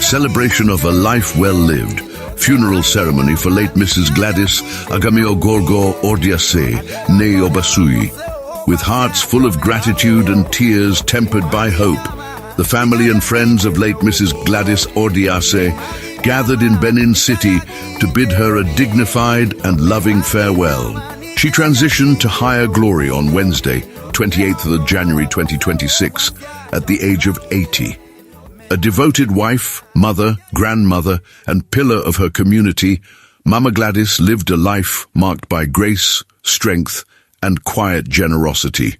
Celebration of a life well lived. Funeral ceremony for late Mrs. Gladys Aghamioghogho Odiase, Nee Obasuyi. With hearts full of gratitude and tears tempered by hope, the family and friends of late Mrs. Gladys Odiase gathered in Benin City to bid her a dignified and loving farewell. She transitioned to higher glory on Wednesday, 28th of January 2026, at the age of 80. A devoted wife, mother, grandmother, and pillar of her community, Mama Gladys lived a life marked by grace, strength, and quiet generosity.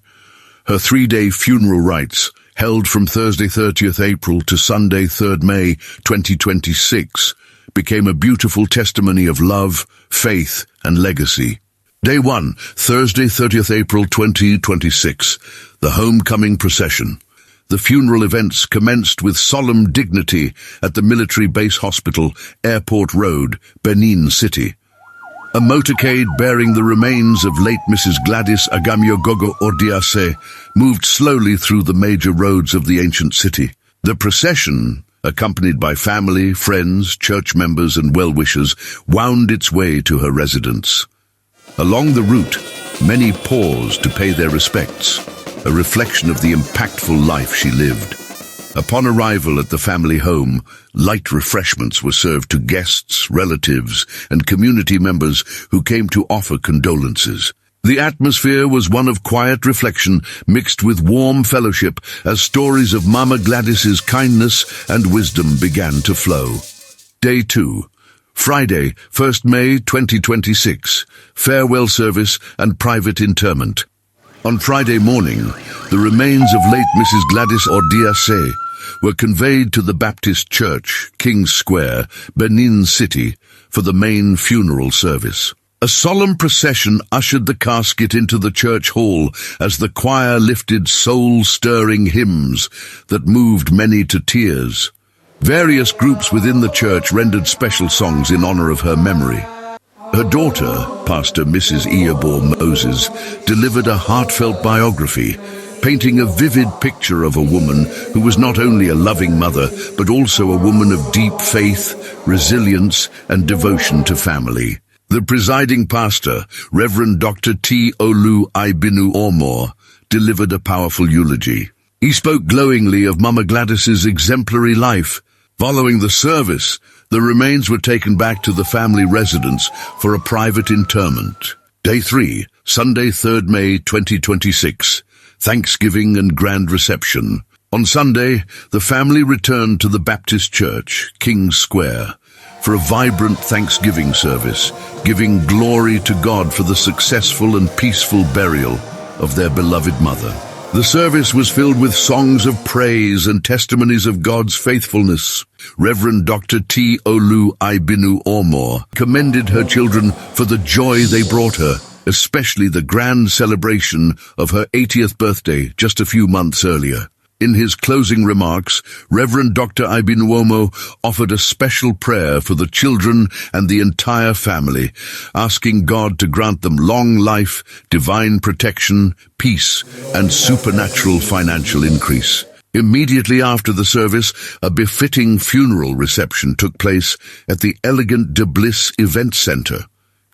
Her 3-day funeral rites, held from Thursday 30th April to Sunday 3rd May 2026, became a beautiful testimony of love, faith, and legacy. Day 1, Thursday 30th April 2026, the homecoming procession. The funeral events commenced with solemn dignity at the Military Base Hospital, Airport Road, Benin City. A motorcade bearing the remains of late Mrs. Gladys Aghamioghogho Odiase moved slowly through the major roads of the ancient city. The procession, accompanied by family, friends, church members and well-wishers, wound its way to her residence. Along the route, many paused to pay their respects, a reflection of the impactful life she lived. Upon arrival at the family home, light refreshments were served to guests, relatives, and community members who came to offer condolences. The atmosphere was one of quiet reflection mixed with warm fellowship as stories of Mama Gladys's kindness and wisdom began to flow. Day 2. Friday, 1st May 2026, farewell service and private interment. On Friday morning, the remains of late Mrs. Gladys Odiase were conveyed to the Baptist Church, King's Square, Benin City, for the main funeral service. A solemn procession ushered the casket into the church hall as the choir lifted soul-stirring hymns that moved many to tears. Various groups within the church rendered special songs in honor of her memory. Her daughter, Pastor Mrs. Moses, delivered a heartfelt biography, painting a vivid picture of a woman who was not only a loving mother, but also a woman of deep faith, resilience, and devotion to family. The presiding pastor, Reverend Dr. T. Olu Ibinu Ormor, delivered a powerful eulogy. He spoke glowingly of Mama Gladys's exemplary life. Following the service, the remains were taken back to the family residence for a private interment. Day 3, Sunday 3rd May 2026, Thanksgiving and Grand Reception. On Sunday, the family returned to the Baptist Church, King's Square, for a vibrant Thanksgiving service, giving glory to God for the successful and peaceful burial of their beloved mother. The service was filled with songs of praise and testimonies of God's faithfulness. Reverend Dr. T. Olu Ibinu Ormor commended her children for the joy they brought her, especially the grand celebration of her 80th birthday just a few months earlier. In his closing remarks, Reverend Dr. Ibinu Ormor offered a special prayer for the children and the entire family, asking God to grant them long life, divine protection, peace, and supernatural financial increase. Immediately after the service, a befitting funeral reception took place at the Elegant de Bliss Event Center,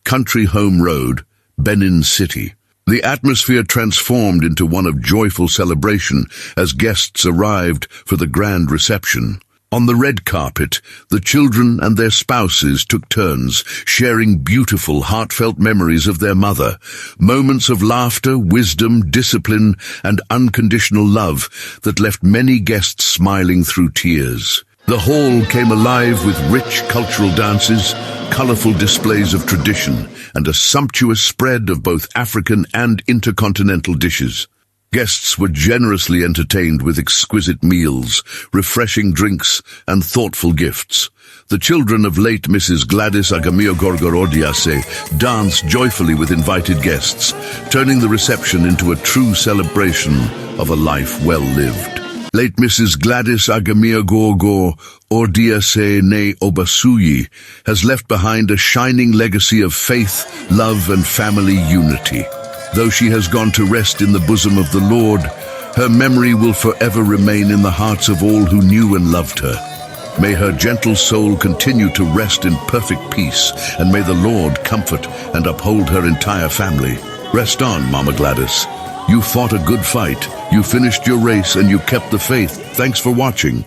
Country Home Road, Benin City. The atmosphere transformed into one of joyful celebration as guests arrived for the grand reception. On the red carpet, the children and their spouses took turns, sharing beautiful, heartfelt memories of their mother, moments of laughter, wisdom, discipline, and unconditional love that left many guests smiling through tears. The hall came alive with rich cultural dances, colorful displays of tradition, and a sumptuous spread of both African and intercontinental dishes. Guests were generously entertained with exquisite meals, refreshing drinks, and thoughtful gifts. The children of late Mrs. Gladys Aghamioghogho Odiase danced joyfully with invited guests, turning the reception into a true celebration of a life well lived. Late Mrs. Gladys Aghamioghogho Odiase Nee Obasuyi has left behind a shining legacy of faith, love, and family unity. Though she has gone to rest in the bosom of the Lord, Her memory will forever remain in the hearts of all who knew and loved her. May her gentle soul continue to rest in perfect peace, and may the Lord comfort and uphold her entire family. Rest on, Mama Gladys. You fought a good fight. You finished your race and you kept the faith. Thanks for watching.